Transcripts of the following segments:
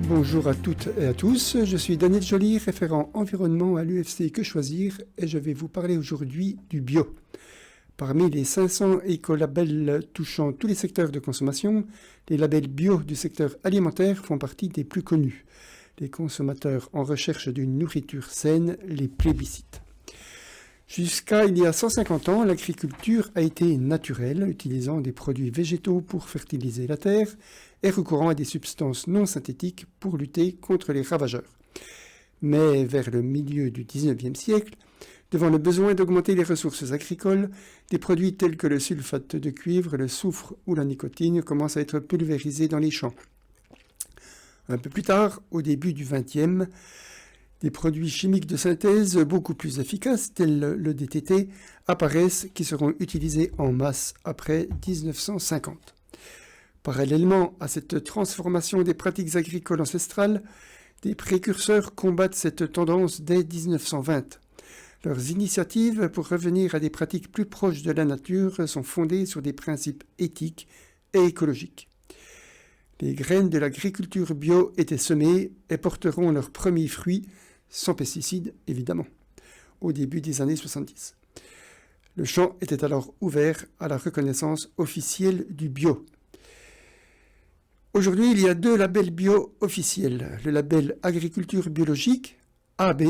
Bonjour à toutes et à tous, je suis Daniel Joly, référent environnement à l'UFC Que Choisir et je vais vous parler aujourd'hui du bio. Parmi les 500 écolabels touchant tous les secteurs de consommation, les labels bio du secteur alimentaire font partie des plus connus. Les consommateurs en recherche d'une nourriture saine les plébiscitent. Jusqu'à il y a 150 ans, l'agriculture a été naturelle, utilisant des produits végétaux pour fertiliser la terre et recourant à des substances non synthétiques pour lutter contre les ravageurs. Mais vers le milieu du 19e siècle, devant le besoin d'augmenter les ressources agricoles, des produits tels que le sulfate de cuivre, le soufre ou la nicotine commencent à être pulvérisés dans les champs. Un peu plus tard, au début du XXe, des produits chimiques de synthèse beaucoup plus efficaces, tels le DDT, apparaissent qui seront utilisés en masse après 1950. Parallèlement à cette transformation des pratiques agricoles ancestrales, des précurseurs combattent cette tendance dès 1920. Leurs initiatives pour revenir à des pratiques plus proches de la nature sont fondées sur des principes éthiques et écologiques. Les graines de l'agriculture bio étaient semées et porteront leurs premiers fruits, sans pesticides évidemment, au début des années 70. Le champ était alors ouvert à la reconnaissance officielle du bio. Aujourd'hui, il y a 2 labels bio officiels. Le label agriculture biologique, AB,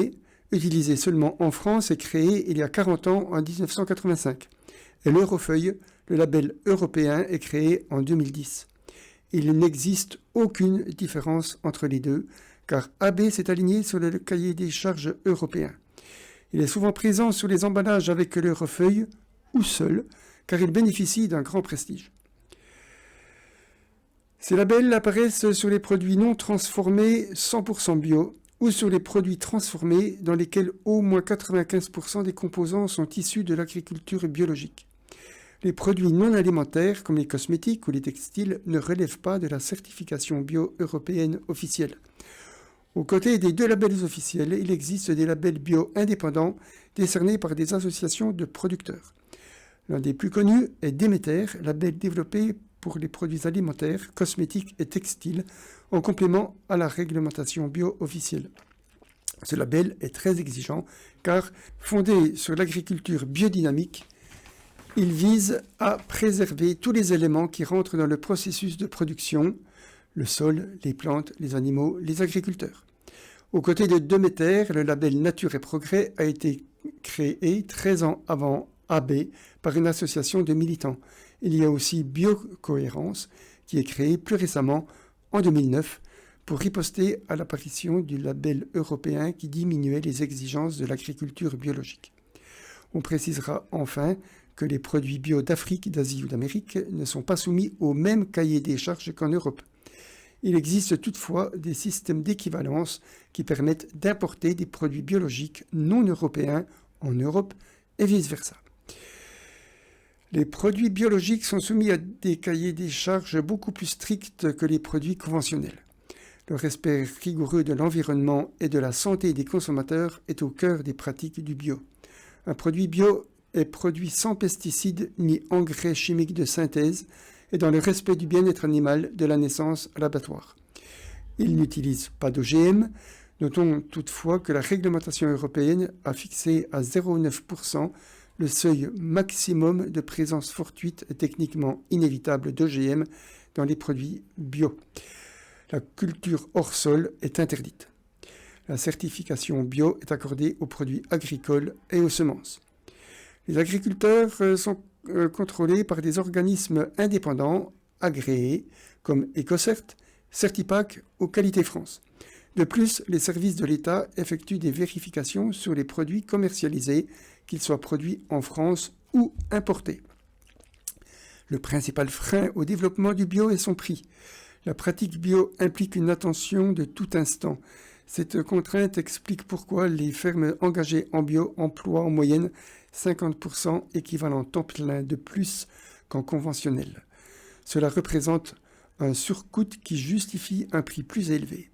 utilisé seulement en France et créé il y a 40 ans en 1985. Et l'Eurofeuille, le label européen, est créé en 2010. Il n'existe aucune différence entre les deux, car AB s'est aligné sur le cahier des charges européen. Il est souvent présent sur les emballages avec l'Eurofeuille ou seul, car il bénéficie d'un grand prestige. Ces labels apparaissent sur les produits non transformés 100% bio ou sur les produits transformés dans lesquels au moins 95% des composants sont issus de l'agriculture biologique. Les produits non alimentaires, comme les cosmétiques ou les textiles, ne relèvent pas de la certification bio européenne officielle. Aux côtés des 2 labels officiels, il existe des labels bio indépendants décernés par des associations de producteurs. L'un des plus connus est Déméter, label développé pour les produits alimentaires, cosmétiques et textiles, en complément à la réglementation bio officielle. Ce label est très exigeant car, fondé sur l'agriculture biodynamique, il vise à préserver tous les éléments qui rentrent dans le processus de production, le sol, les plantes, les animaux, les agriculteurs. Aux côtés de Déméter, le label Nature et Progrès a été créé 13 ans avant AB par une association de militants. Il y a aussi Biocohérence qui est créé plus récemment, en 2009, pour riposter à l'apparition du label européen qui diminuait les exigences de l'agriculture biologique. On précisera enfin que les produits bio d'Afrique, d'Asie ou d'Amérique ne sont pas soumis au même cahier des charges qu'en Europe. Il existe toutefois des systèmes d'équivalence qui permettent d'importer des produits biologiques non européens en Europe et vice-versa. Les produits biologiques sont soumis à des cahiers des charges beaucoup plus stricts que les produits conventionnels. Le respect rigoureux de l'environnement et de la santé des consommateurs est au cœur des pratiques du bio. Un produit bio est produit sans pesticides ni engrais chimiques de synthèse et dans le respect du bien-être animal de la naissance à l'abattoir. Il n'utilise pas d'OGM. Notons toutefois que la réglementation européenne a fixé à 0,9% le seuil maximum de présence fortuite et techniquement inévitable d'OGM dans les produits bio. La culture hors sol est interdite. La certification bio est accordée aux produits agricoles et aux semences. Les agriculteurs sont contrôlés par des organismes indépendants agréés comme Ecocert, Certipac ou Qualité France. De plus, les services de l'État effectuent des vérifications sur les produits commercialisés, qu'ils soient produits en France ou importés. Le principal frein au développement du bio est son prix. La pratique bio implique une attention de tout instant. Cette contrainte explique pourquoi les fermes engagées en bio emploient en moyenne 50% équivalent temps plein de plus qu'en conventionnel. Cela représente un surcoût qui justifie un prix plus élevé.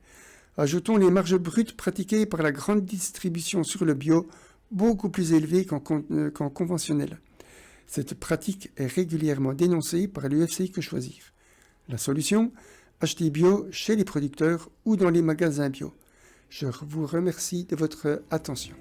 Ajoutons les marges brutes pratiquées par la grande distribution sur le bio, beaucoup plus élevées qu'en conventionnel. Cette pratique est régulièrement dénoncée par l'UFC Que Choisir. La solution ? Achetez bio chez les producteurs ou dans les magasins bio. Je vous remercie de votre attention.